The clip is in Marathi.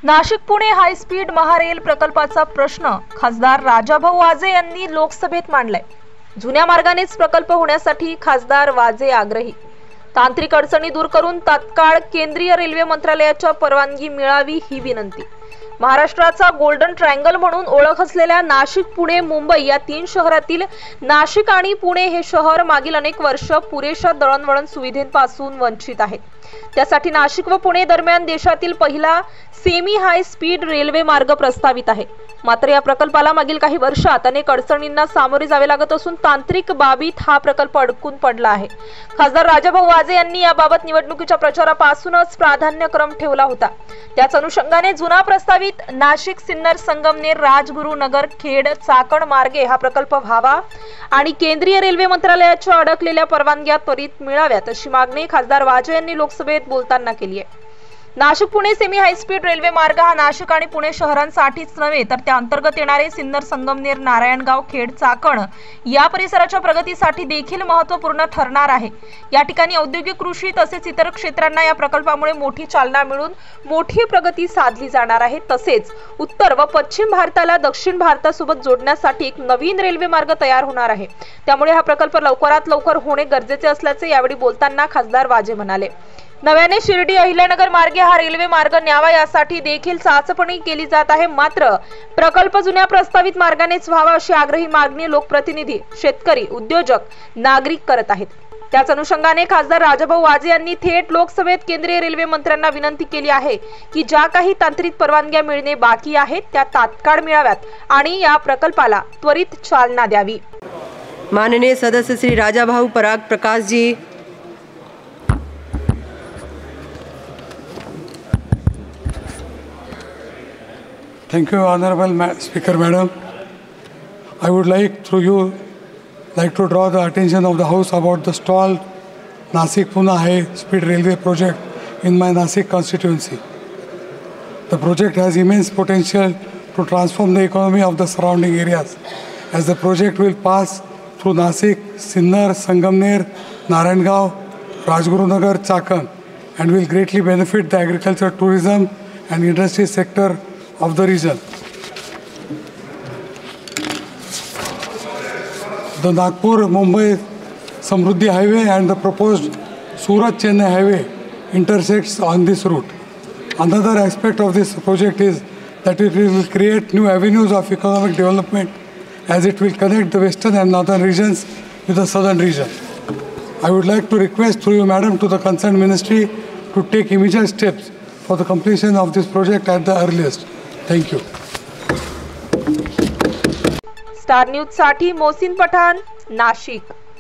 नाशिक पुणे हाय स्पीड महारेल प्रकल्पाचा प्रश्न खासदार राजाभाऊ वाजे यांनी लोकसभेत मांडलाय। जुन्या मार्गानेच प्रकल्प होण्यासाठी खासदार वाजे आग्रही। तांत्रिक अडचणी दूर करून तात्काळ केंद्रीय रेल्वे मंत्रालयाच्या परवानगी मिळावी ही विनंती। महाराष्ट्राचा गोल्डन ट्रायंगल म्हणून ओळख असलेल्या नाशिक, पुणे, मुंबई या 3 शहरातील नाशिक आणि पुणे हे शहर मागील अनेक वर्ष पुरेशा दळणवळण सुविधेपासून वंचित आहेत। त्यासाठी नाशिक व पुणे दरम्यान देशातील पहिला सेमी हाय स्पीड रेल्वे मार्ग प्रस्तावित आहे। मात्र या प्रकल्पाला मागील काही वर्षात अनेक अडचणींना सामोरे जावे लागत असून तांत्रिक बाबीत हा प्रकल्प अडकून पडला आहे। खासदार राजाभाऊ वाजे यांनी याबाबत निवडणुकीच्या प्रचारापासूनच प्राधान्यक्रम ठेवला होता। त्याच अनुषंगाने जुना प्रस्तावित नाशिक, सिन्नर, संगमनेर, राजगुरुनगर, खेड, चाकण मार्गे हा प्रकल्प व्हावा आणि केंद्रीय रेल्वे मंत्रालयाच्या अडकलेल्या परवानग्या त्वरित मिळाव्यात अशी मागणी खासदार वाजे यांनी लोकसभेत बोलताना केली आहे। Nashik Pune semi high speed railway मार्ग हा नाशिक आणि पुणे शहरांसाठीच नव्हे तर त्या अंतर्गत येणारे सिन्नर, संगमनेर, नारायणगाव, खेड, चाकण या परिसराच्या प्रगतीसाठी देखील महत्त्वपूर्ण ठरणार आहे। या ठिकाणी औद्योगिक, कृषी तसेच इतर क्षेत्रांना या प्रकल्पामुळे मोठी चालना मिळून मोठी प्रगती साधली जाणार आहे। तसेच उत्तर व पश्चिम भारताला दक्षिण भारतासोबत जोडण्यासाठी एक नवीन रेल्वे मार्ग तयार होणार आहे। त्यामुळे हा प्रकल्प लवकरात लवकर होणे गरजेचे असल्याचे यावेळी बोलताना खासदार वाजे म्हणाले। नव्याने शिर्डी, अहिल्यानगर मार्गे हा रेल्वे मार्ग न्यावा यासाठी देखील चाचपणी केली जात आहे। मात्र प्रकल्प जुन्या प्रस्तावित मार्गानेच व्हावा अशी आग्रही मागणी लोकप्रतिनिधी, शेतकरी, उद्योजक, नागरिक करत आहेत। त्याच अनुषंगाने खासदार राजाभाऊ वाजे यांनी थेट लोकसभेत केंद्रीय रेल्वे मंत्र्यांना विनंती केली आहे की ज्या काही तांत्रिक परवानग्या मिळणे बाकी आहेत त्या तात्काळ मिळाव्यात आणि या प्रकल्पाला त्वरित चालना द्यावी। माननीय सदस्य श्री राजाभाऊ पराग Prakash ji. Thank you, Honorable Speaker Madam. I would like through you to draw the attention of the House about the stalled Nasik-Pune High Speed Railway project in my Nasik constituency. The project has immense potential to transform the economy of the surrounding areas, as the project will pass through Nasik, Sinnar, Sangamner, Narayangaon, Rajgurunagar, Chakan, and will greatly benefit the agriculture, tourism, and industry sector of the region. The Nagpur-Mumbai Samruddhi Highway and the proposed Surat-Chennai Highway intersects on this route. Another aspect of this project is that it will create new avenues of economic development, as it will connect the western and northern regions with the southern region. I would like to request through you, Madam, to the concerned ministry to take immediate steps for the completion of this project at the earliest. Thank you. Star news साठी मोहसिन पठाण, नाशिक।